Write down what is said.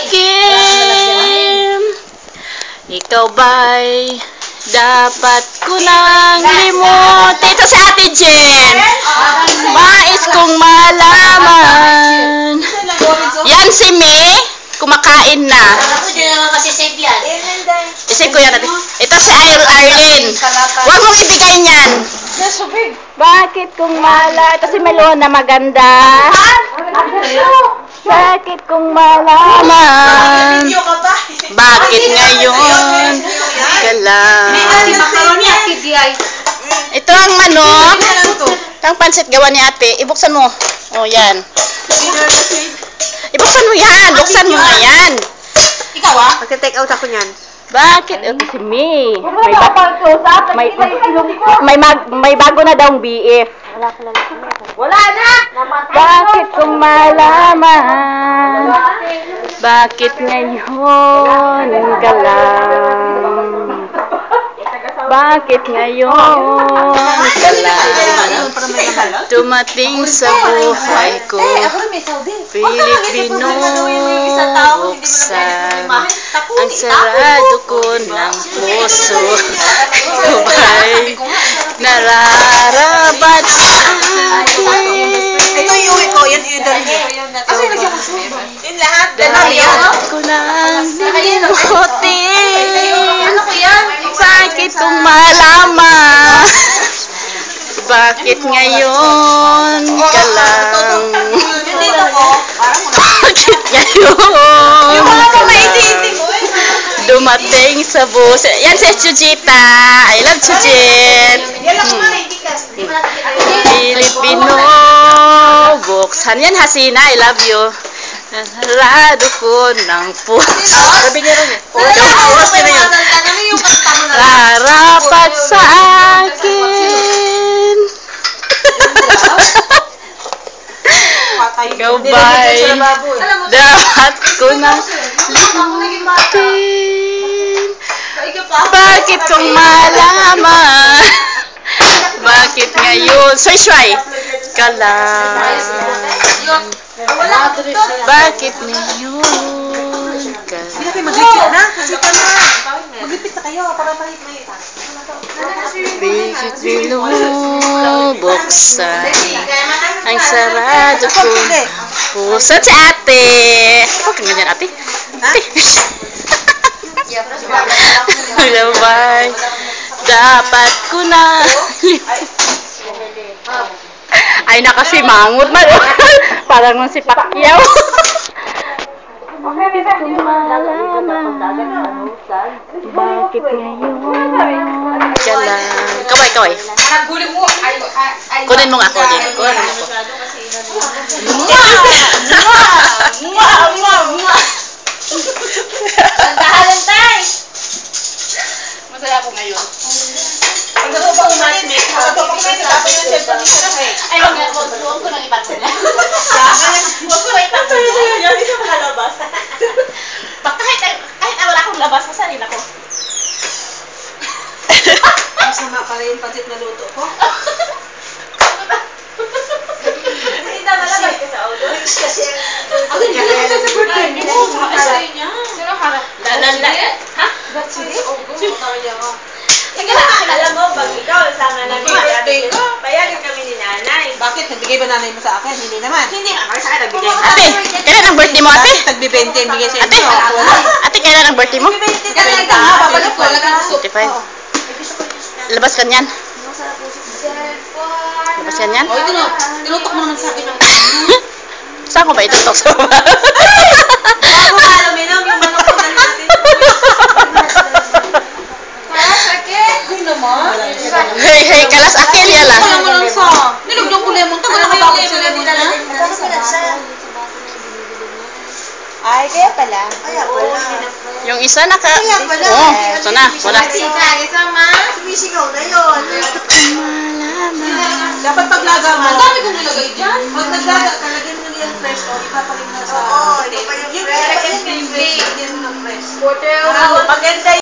akin. Ikaw ba'y dapat ko nang limutin? Ito si Ate Jen. Mais kong malaman. Yan si May. Kumakain na. Isip ko yan natin. Ito si Arlene. Huwag mong ibigay niyan. Bakit kung ito si Melona maganda. Bakit kung malaman. Bakit ngayon ka lang. Ito ang manok. Ang pansit gawa ni ate. Ibuksan mo. O yan. Ibuksan mo yan. Buksan mo nga yan. Ikaw ah? Magka-take out ako niyan. Bakit? Ito si May. May bago na daw BF. Wala na! Bakit kung malaman? Bakit ngayon ka lang? Bakit ngayon ka lang? Dumating sa buhay ko. Pilit binubuksan ang sarado ko ng puso. Ito ba'y nararapat sa akin? Ito yung uwi ko, yan yung dali niya. Kasi nagsimusubo. Yung lahat. Dapat ko nang limutin. Ano ko yan? Bakit kung malaman? Bakit ngayon ka lang? Bakit ngayon dumating sa bus? Yan si Chujita. I love Chujit. Pilipino buksan. Yan Hasina. I love you. Narado ko ng puso. Sabi niya rin eh. Larapat sa akin. Ikaw ba'y dapat ko na limutin? Bakit kung malaman? Bakit ngayon? Soy ka lang. Bakit ngayon ka lang? Hindi natin mag-lipit na. Kasi ka na. Mag-lipit na kayo para mahit-mahit. Bakit binubuksan ang sarado ko ng puso? Si ate! Huwag ka ganyan ate. Ate! Hello, bye. Dapat ko na. Ay, nakasimangot na. Parang nung si Pacquiao. Bakit ngayon ka lang? Kaway. Kunin mo nga ako din. Kunin mo ako. Pantahalan tayo! Masaya ako ngayon. Ang gusto pa umatmik. Ay, wag ko nang ipatong na. Huwag ko na ipatong na. Hindi siya makalabas. Kahit wala akong labas, masalin ako. Masama pala yung pansit na luto ko. Hindi na malabas ka sa auto. Kasi ang hindi na sa birthday mo. Sino harap? Ha? That's it? Teka lang, alam mo, pag ikaw, sama namin birthday ko, payagan kami ni nanay. Bakit? Nagbigay ba nanay mo sa akin? Hindi naman. Hindi naman, sa akin nagbigay. Ate, kailan ang birthday mo, ate? Tagbi-20, bigay sa Ate, ate, kailan ang birthday mo? 25. Babalik ko, lagyan ko. 25. Labas ka niyan. Labas ka niyan? O, ito na. Tinutok mo naman sa akin. Saan ko ba itutok sa baba? Bago ka aluminom, yung manok ko na natin. Hey, kalas akil yala. Nilugdong ko lemon. Tagal na kababag sa lemon na. Ay, kaya pala. Kaya pala. Yung isa naka... ito na. Wala. Sumisigaw na yun. Dapat paglaga mo. Ang dami kong nilagay dyan. Pag naglaga ka, lagyan mo yung fresh o ipapalit na sa... Oo, iba pa yung fresh. Yung fresh. Yung fresh. Maganda